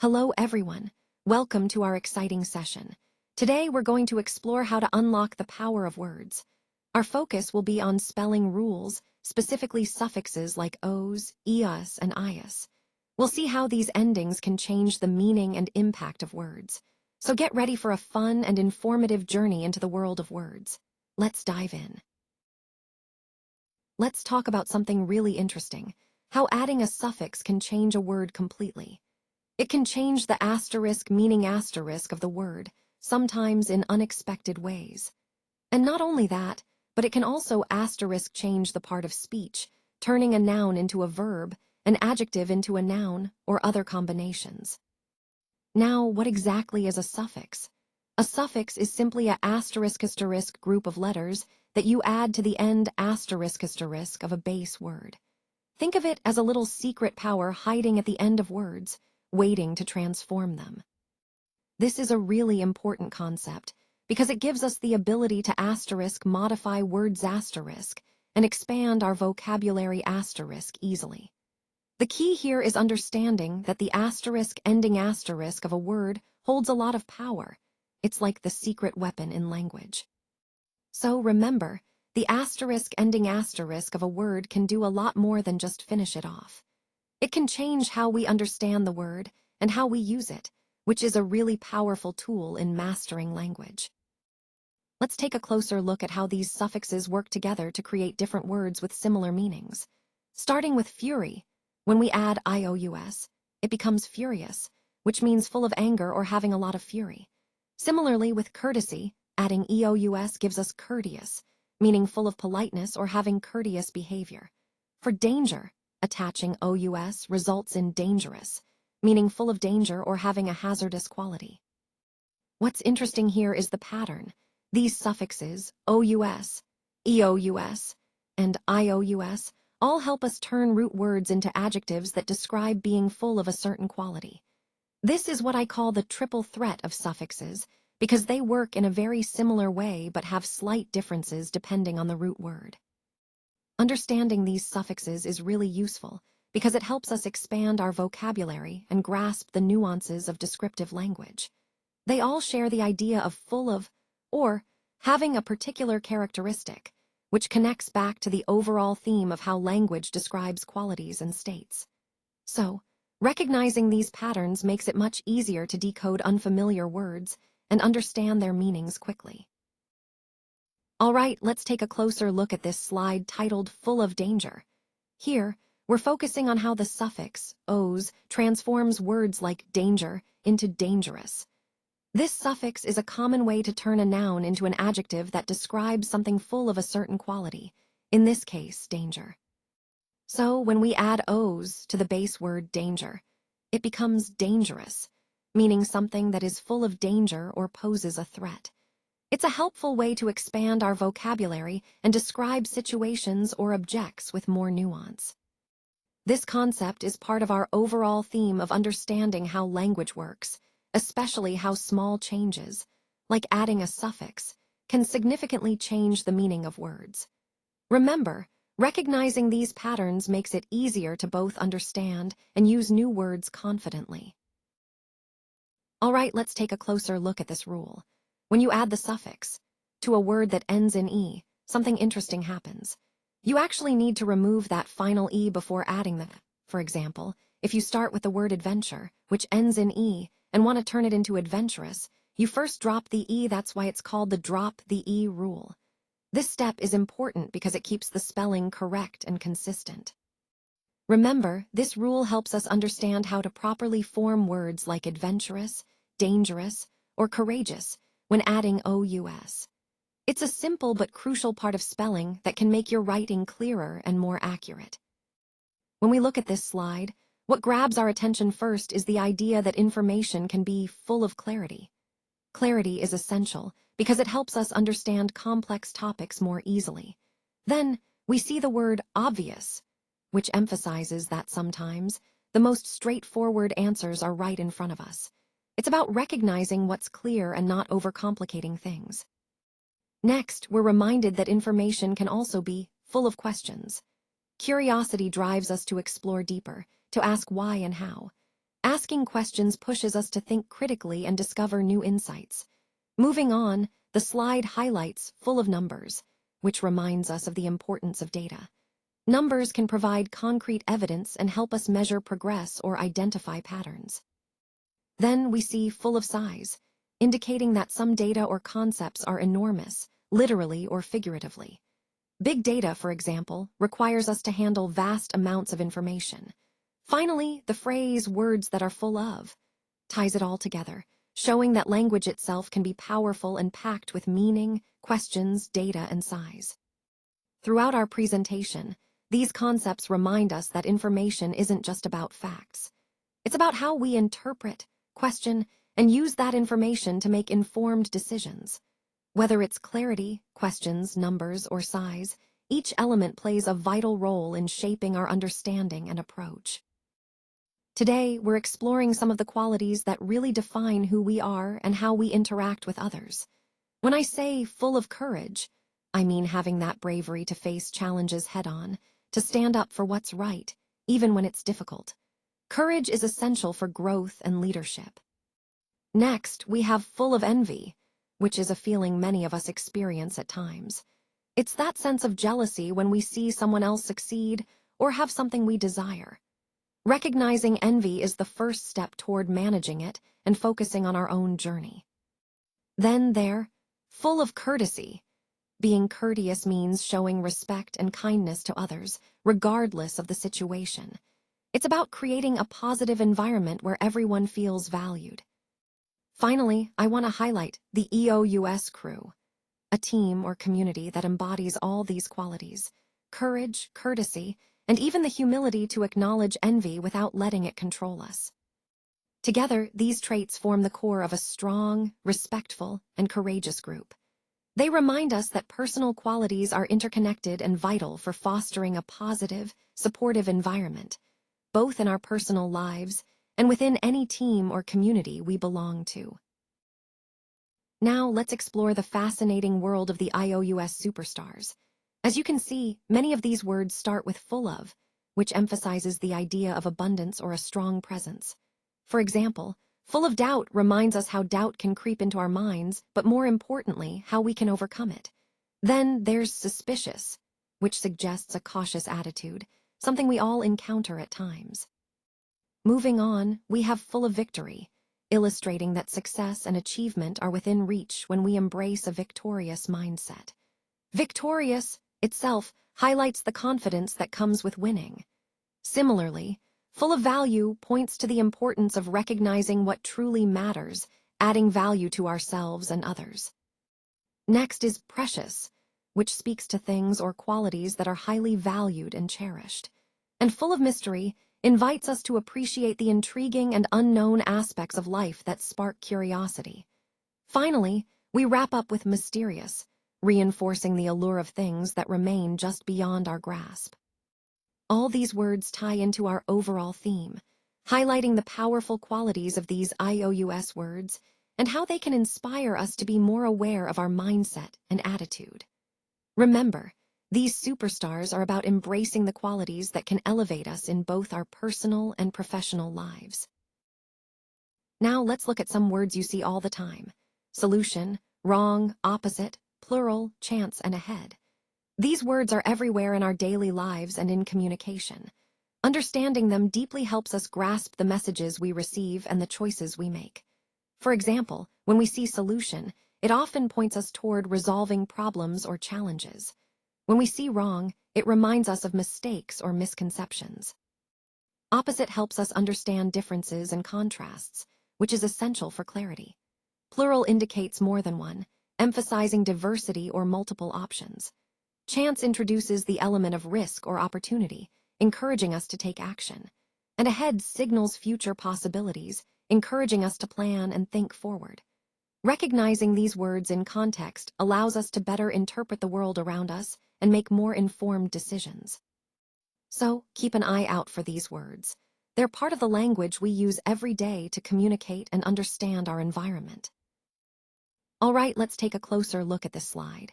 Hello everyone, welcome to our exciting session. Today we're going to explore how to unlock the power of words. Our focus will be on spelling rules, specifically suffixes like OUS, EOUS, and IOUS. We'll see how these endings can change the meaning and impact of words. So get ready for a fun and informative journey into the world of words. Let's dive in. Let's talk about something really interesting, how adding a suffix can change a word completely. It can change the asterisk meaning asterisk of the word, sometimes in unexpected ways. And not only that, but it can also asterisk change the part of speech, turning a noun into a verb, an adjective into a noun, or other combinations. Now, what exactly is a suffix? A suffix is simply a asterisk asterisk group of letters that you add to the end asterisk asterisk of a base word. Think of it as a little secret power hiding at the end of words, waiting to transform them. This is a really important concept because it gives us the ability to asterisk modify words asterisk and expand our vocabulary asterisk easily. The key here is understanding that the asterisk ending asterisk of a word holds a lot of power. It's like the secret weapon in language. So remember, the asterisk ending asterisk of a word can do a lot more than just finish it off. It can change how we understand the word and how we use it, which is a really powerful tool in mastering language. Let's take a closer look at how these suffixes work together to create different words with similar meanings. Starting with fury, when we add IOUS, it becomes furious, which means full of anger or having a lot of fury. Similarly with courtesy, adding EOUS gives us courteous, meaning full of politeness or having courteous behavior. For danger, attaching OUS results in dangerous, meaning full of danger or having a hazardous quality. What's interesting here is the pattern. These suffixes, OUS, EOUS, and IOUS, all help us turn root words into adjectives that describe being full of a certain quality. This is what I call the triple threat of suffixes, because they work in a very similar way but have slight differences depending on the root word. Understanding these suffixes is really useful because it helps us expand our vocabulary and grasp the nuances of descriptive language. They all share the idea of full of, or having a particular characteristic, which connects back to the overall theme of how language describes qualities and states. So, recognizing these patterns makes it much easier to decode unfamiliar words and understand their meanings quickly. All right, let's take a closer look at this slide titled Full of Danger. Here, we're focusing on how the suffix, OUS, transforms words like danger into dangerous. This suffix is a common way to turn a noun into an adjective that describes something full of a certain quality, in this case, danger. So when we add OUS to the base word danger, it becomes dangerous, meaning something that is full of danger or poses a threat. It's a helpful way to expand our vocabulary and describe situations or objects with more nuance. This concept is part of our overall theme of understanding how language works, especially how small changes, like adding a suffix, can significantly change the meaning of words. Remember, recognizing these patterns makes it easier to both understand and use new words confidently. All right, let's take a closer look at this rule. When you add the suffix to a word that ends in E, something interesting happens. You actually need to remove that final E before adding the. For example, if you start with the word adventure, which ends in E, and want to turn it into adventurous, you first drop the E. That's why it's called the drop the E rule. This step is important because it keeps the spelling correct and consistent. Remember, this rule helps us understand how to properly form words like adventurous, dangerous, or courageous when adding OUS. It's a simple but crucial part of spelling that can make your writing clearer and more accurate. When we look at this slide, what grabs our attention first is the idea that information can be full of clarity. Clarity is essential because it helps us understand complex topics more easily. Then, we see the word obvious, which emphasizes that sometimes the most straightforward answers are right in front of us. It's about recognizing what's clear and not overcomplicating things. Next, we're reminded that information can also be full of questions. Curiosity drives us to explore deeper, to ask why and how. Asking questions pushes us to think critically and discover new insights. Moving on, the slide highlights full of numbers, which reminds us of the importance of data. Numbers can provide concrete evidence and help us measure progress or identify patterns. Then we see full of size, indicating that some data or concepts are enormous, literally or figuratively. Big data, for example, requires us to handle vast amounts of information. Finally, the phrase "words that are full of" ties it all together, showing that language itself can be powerful and packed with meaning, questions, data, and size. Throughout our presentation, these concepts remind us that information isn't just about facts. It's about how we interpret, question, and use that information to make informed decisions. Whether it's clarity, questions, numbers, or size, each element plays a vital role in shaping our understanding and approach. Today, we're exploring some of the qualities that really define who we are and how we interact with others. When I say full of courage, I mean having that bravery to face challenges head-on, to stand up for what's right, even when it's difficult. Courage is essential for growth and leadership. Next, we have full of envy, which is a feeling many of us experience at times. It's that sense of jealousy when we see someone else succeed or have something we desire. Recognizing envy is the first step toward managing it and focusing on our own journey. Then full of courtesy. Being courteous means showing respect and kindness to others, regardless of the situation. It's about creating a positive environment where everyone feels valued. Finally, I want to highlight the EOUS crew, a team or community that embodies all these qualities: courage, courtesy, and even the humility to acknowledge envy without letting it control us. Together, these traits form the core of a strong, respectful, and courageous group. They remind us that personal qualities are interconnected and vital for fostering a positive, supportive environment, both in our personal lives and within any team or community we belong to. Now let's explore the fascinating world of the IOUS superstars. As you can see, many of these words start with full of, which emphasizes the idea of abundance or a strong presence. For example, full of doubt reminds us how doubt can creep into our minds, but more importantly, how we can overcome it. Then there's suspicious, which suggests a cautious attitude, something we all encounter at times. Moving on, we have full of victory, illustrating that success and achievement are within reach when we embrace a victorious mindset. Victorious itself highlights the confidence that comes with winning. Similarly, full of value points to the importance of recognizing what truly matters, adding value to ourselves and others. Next is precious, which speaks to things or qualities that are highly valued and cherished. And full of mystery invites us to appreciate the intriguing and unknown aspects of life that spark curiosity. Finally, we wrap up with mysterious, reinforcing the allure of things that remain just beyond our grasp. All these words tie into our overall theme, highlighting the powerful qualities of these IOUS words and how they can inspire us to be more aware of our mindset and attitude. Remember, these superstars are about embracing the qualities that can elevate us in both our personal and professional lives. Now let's look at some words you see all the time: solution, wrong, opposite, plural, chance, and ahead. These words are everywhere in our daily lives and in communication. Understanding them deeply helps us grasp the messages we receive and the choices we make. For example, when we see solution, it often points us toward resolving problems or challenges. When we see wrong, it reminds us of mistakes or misconceptions. Opposite helps us understand differences and contrasts, which is essential for clarity. Plural indicates more than one, emphasizing diversity or multiple options. Chance introduces the element of risk or opportunity, encouraging us to take action. And ahead signals future possibilities, encouraging us to plan and think forward. Recognizing these words in context allows us to better interpret the world around us and make more informed decisions. So, keep an eye out for these words. They're part of the language we use every day to communicate and understand our environment. All right, let's take a closer look at this slide.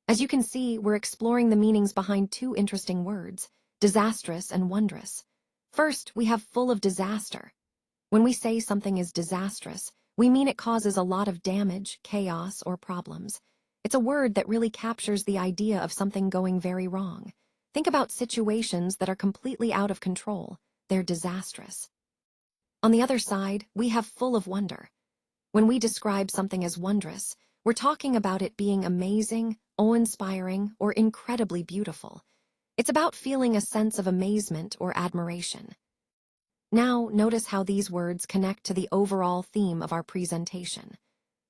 As you can see, we're exploring the meanings behind two interesting words: disastrous and wondrous. First, we have full of disaster. When we say something is disastrous, we mean it causes a lot of damage, chaos, or problems. It's a word that really captures the idea of something going very wrong. Think about situations that are completely out of control. They're disastrous. On the other side, we have full of wonder. When we describe something as wondrous, we're talking about it being amazing, awe-inspiring, or incredibly beautiful. It's about feeling a sense of amazement or admiration. Now, notice how these words connect to the overall theme of our presentation.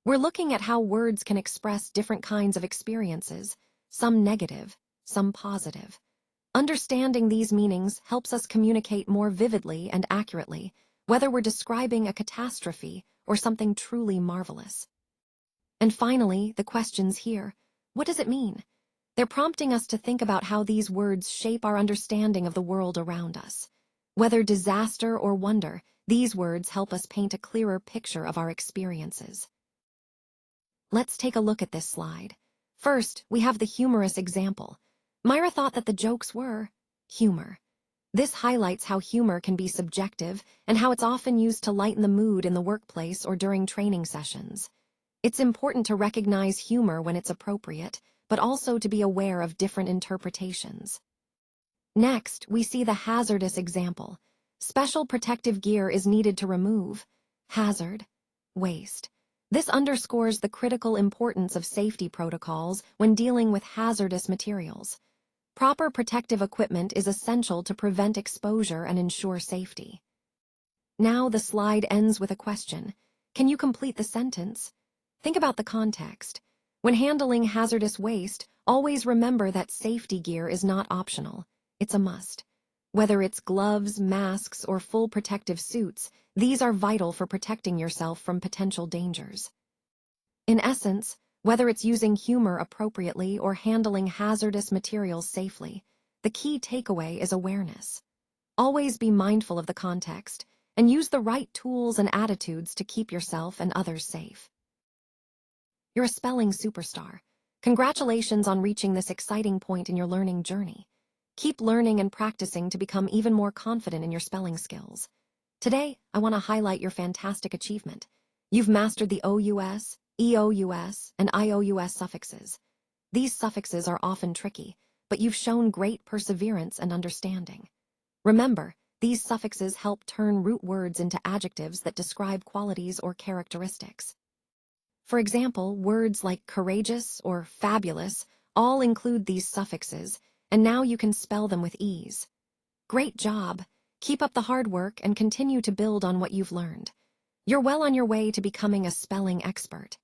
We're looking at how words can express different kinds of experiences, some negative, some positive. Understanding these meanings helps us communicate more vividly and accurately, whether we're describing a catastrophe or something truly marvelous. And finally, the questions here. What does it mean? They're prompting us to think about how these words shape our understanding of the world around us. Whether disaster or wonder, these words help us paint a clearer picture of our experiences. Let's take a look at this slide. First, we have the humorous example. Myra thought that the jokes were humor. This highlights how humor can be subjective and how it's often used to lighten the mood in the workplace or during training sessions. It's important to recognize humor when it's appropriate, but also to be aware of different interpretations. Next, we see the hazardous example. Special protective gear is needed to remove hazard, waste. This underscores the critical importance of safety protocols when dealing with hazardous materials. Proper protective equipment is essential to prevent exposure and ensure safety. Now the slide ends with a question. Can you complete the sentence? Think about the context. When handling hazardous waste, always remember that safety gear is not optional. It's a must. Whether it's gloves, masks, or full protective suits, these are vital for protecting yourself from potential dangers. In essence, whether it's using humor appropriately or handling hazardous materials safely, the key takeaway is awareness. Always be mindful of the context and use the right tools and attitudes to keep yourself and others safe. You're a spelling superstar. Congratulations on reaching this exciting point in your learning journey. Keep learning and practicing to become even more confident in your spelling skills. Today, I want to highlight your fantastic achievement. You've mastered the OUS, EOUS, and IOUS suffixes. These suffixes are often tricky, but you've shown great perseverance and understanding. Remember, these suffixes help turn root words into adjectives that describe qualities or characteristics. For example, words like courageous or fabulous all include these suffixes, and now you can spell them with ease. Great job! Keep up the hard work and continue to build on what you've learned. You're well on your way to becoming a spelling expert.